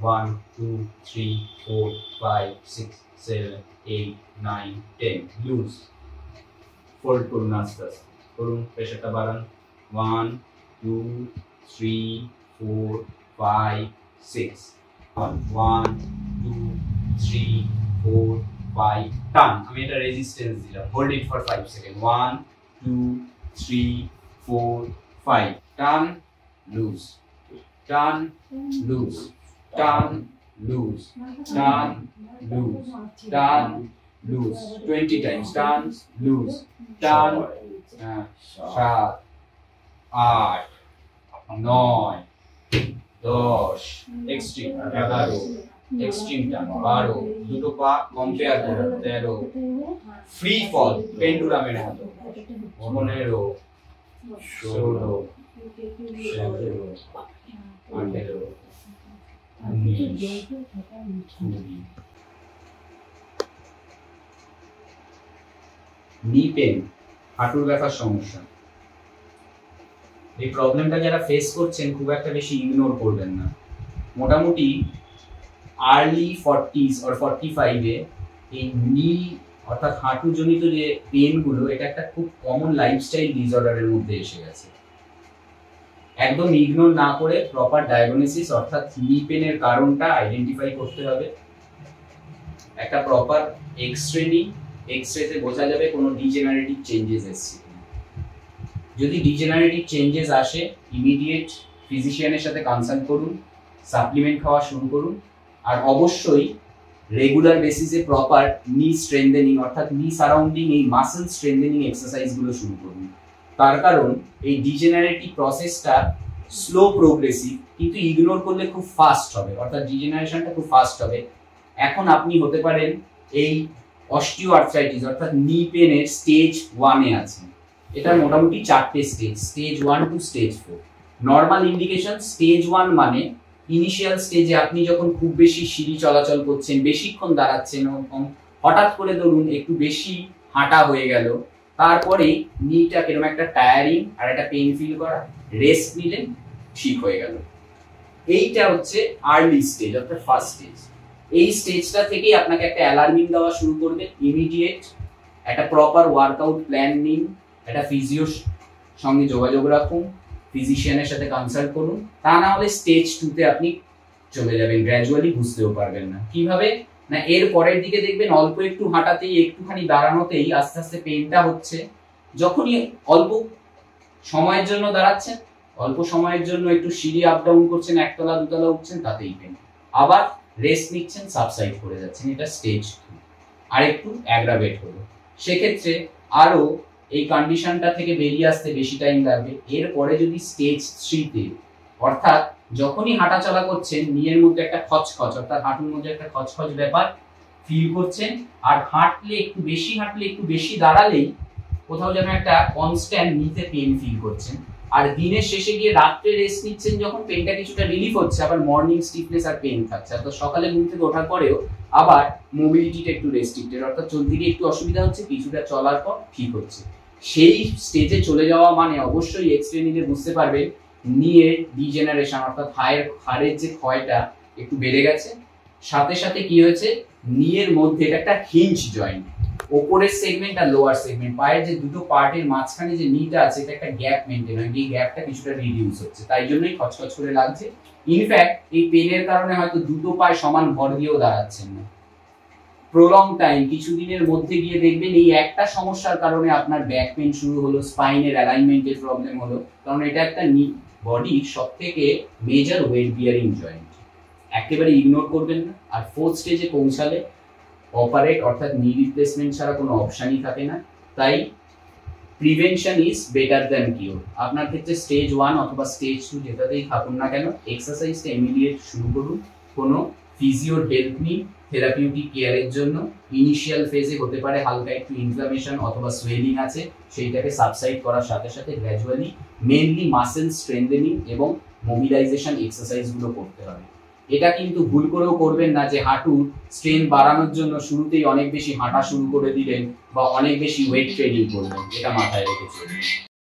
1 2 3 4 5 6 7 8 9 10 loose fold করুন আস্তে আস্তে করুন প্রেশারটা বাড়ান 1 2 3 4 5 6 1 2 3 4 5 টান আমি এটা রেজিস্ট্যান্স দিলাম হোল্ড ইট ফর 5 সেকেন্ড 1 2 3 4 5 টান লুজ টান লুজ টান লুজ টান লুজ টান লুজ 20 times টান লুজ টান 7 8 9 10 এক্সট্রিম 11 এক্সট্রিম টান 12 দুটো পা কম্পেয়ার করুন 13 ফ্রি ফল পেন্ডুলামের মতো 15 16 17 18 নি পেন হাঁটুর ব্যথার সমস্যা এই প্রবলেমটা যারা ফেস করছেন খুব একটা বেশি ইগনোর করবেন না মোটামুটি আর্লি 40s or 45 এ এই নি অর্থাৎ হাঁটু জনিত যে পেন গুলো এটা একটা খুব কমন লাইফস্টাইল ডিসঅর্ডারের মধ্যে এসে গেছে একদম ইগনোর না করে প্রপার ডায়াগনোসিস অর্থাৎ নি পেনের কারণটা আইডেন্টিফাই করতে হবে একটা প্রপার এক্স-রে নি এক্স-রেতে বোঝা যাবে কোনো ডিজেনারেটিভ চেঞ্জেস এসেছে যদি ডিজেনারেটিভ চেঞ্জেস আসে ইমিডিয়েট ফিজিশিয়ানের সাথে কনসাল্ট করুন সাপ্লিমেন্ট খাওয়া শুরু করুন আর অবশ্যই রেগুলার বেসিসে প্রপার নি স্ট্রেংথেনিং অর্থাৎ নি সারাউন্ডিং এই মাসল স্ট্রেংথেনিং এক্সারসাইজগুলো শুরু করুন তার কারণ এই ডিজেনারেটিভ প্রসেসটা স্লো প্রোগ্রেসিভ কিন্তু ইগনোর করলে খুব ফাস্ট হবে অর্থাৎ ডিজেনারেশনটা খুব ফাস্ট হবে এখন আপনি হতে পারেন এই অস্টিও আর্থ্রাইটিস অর্থাৎ নি পেনের স্টেজ 1 এ আছেন এটা মোটামুটি 4টে stage 1 to stage 4 normal indication stage 1 মানে ইনিশিয়াল স্টেজে আপনি যখন খুব বেশি সিঁড়ি চলাচল করছেন বেশিক্ষণ দাঁড়াচ্ছেন এবং হঠাৎ করে ধরুন একটু বেশি হাঁটা হয়ে গেল তারপরে নিটা কিরকম একটা টায়ারিং আর একটা পেইন ফিল করা রেস্ট নিলেন ঠিক হয়ে গেল এইটা হচ্ছে আর্লি স্টেজ অর্থাৎ ফার্স্ট স্টেজ এই স্টেজটা থেকেই আপনাকে একটা অ্যালার্মিং দেওয়া শুরু করবে ইমিডিয়েট একটা প্রপার ওয়ার্কআউট প্ল্যান নিন একটা ফিজিওর সঙ্গে যোগাযোগ রাখুন ফিজিশিয়ানের সাথে কনসাল্ট করুন তা না হলে স্টেজ 2 তে আপনি চলে যাবেন গ্র্যাজুয়ালি বুঝতেও পারবেন না কিভাবে না এর পরের দিকে দেখবেন অল্প একটু হাঁটাতেই একটুখানি দাঁড়ানোতেই আস্তে আস্তে পেইনটা হচ্ছে যখনই অল্প সময়ের জন্য দাঁড়াচ্ছেন অল্প সময়ের জন্য একটু সিঁড়ি আপ ডাউন করছেন একতলা দুতলা উঠছেন তাতেই পেইন আবার রেস্ট নিচ্ছেন সাবসাইড করে যাচ্ছেন এটা স্টেজ 2 আর একটু অ্যাগ্রাভেট হলো সেক্ষেত্রে আরো এই কন্ডিশনটা থেকে বেরিয়ে আসতে বেশি টাইম লাগবে এরপরে যদি স্টেজ 3 তে অর্থাৎ যখনই হাঁটা চলা করছেন নিয়ের মধ্যে একটা খচখচ অর্থাৎ হাঁটুর মধ্যে একটা খচখচ ব্যাপার ফিল করছেন আর হাঁটলে একটু বেশি দাঁড়ালেই কোথাও যেন একটা কনস্ট্যান্ট নিতে পেন ফিল করছেন আর দিনের শেষে গিয়ে রাত্রে রেস্ট নিচ্ছেন যখন পেনটা কিছুটা রিলিফ হচ্ছে আবার মর্নিং স্টিফনেস আর পেন থাকছে তো সকালে ঘুম থেকে ওঠার পরেও আবার মোবিলিটিটা একটু রেস্ট্রিক্টেড অর্থাৎ চলতে গিয়ে একটু অসুবিধা হচ্ছে কিছুটা চলার পর ঠিক হচ্ছে সেই স্টেজে চলে যাওয়া মানে অবশ্যই এক্স-রে নিলে বুঝতে পারবে নিয়ে ডিজেনারেশন অর্থাৎ হাড়ের যে ক্ষয়টা একটু বেড়ে গেছে সাথে সাথে কি হয়েছে নিয়ের মধ্যে এটা একটা হিঞ্জ জয়েন্ট উপরের সেগমেন্ট আর লোয়ার সেগমেন্ট পায়ের যে দুটো পার্টের মাঝখানে যে নিটা আছে এটা একটা গ্যাপ মেইনটেইন হয় এই গ্যাপটা কিছুটা রিডিউস হচ্ছে তাই জন্যই খচখচ করে লাগছে ইনফ্যাক্ট এই পেনের কারণে হয়তো দুটো পায়ে সমান ভর দিয়েও দাঁড়াচ্ছেন না প্রলং টাইম কিছুদিনের মধ্যে গিয়ে দেখবেন এই একটা সমস্যার কারণে আপনার ব্যাক পেইন শুরু হলো স্পাইনের অ্যালাইনমেন্টের প্রবলেম হলো কারণ এটা একটা বডির সবথেকে মেজর ওয়েট বিয়ারিং জয়েন্ট একেবারে ইগনোর করবেন না আর 4th স্টেজে পৌঁছালে অপারেট অর্থাৎ নি রিপ্লেসমেন্ট ছাড়া কোনো অপশনই থাকে না তাই prevention is better than cure আপনার ক্ষেত্রে স্টেজ 1 অথবা স্টেজ 2 যেটাতেই থাকুন না কেন এক্সারসাইজটা ইমিডিয়েট শুরু করুন কোনো ফিজিওর হেল্প নিন থেরাপিউটিক কেয়ারের জন্য ইনিশিয়াল ফেজে হতে পারে হালকা একটু ইনফ্লামেশন অথবা সোয়েলিং আছে সেইটাকে সাবসাইড করার সাথে সাথে গ্র্যাজুয়ালি মেইনলি মাসেল স্ট্রেংথেনিং এবং মোবিলাইজেশন এক্সারসাইজগুলো করতে হবে এটা কিন্তু ভুল করেও করবেন না যে হাঁটুর স্ট্রেন বাড়ানোর জন্য শুরুতেই অনেক বেশি হাঁটা শুরু করে দিলেন বা অনেক বেশি ওয়েট ট্রেনিং করবেন এটা মাথায় রেখে চলবেন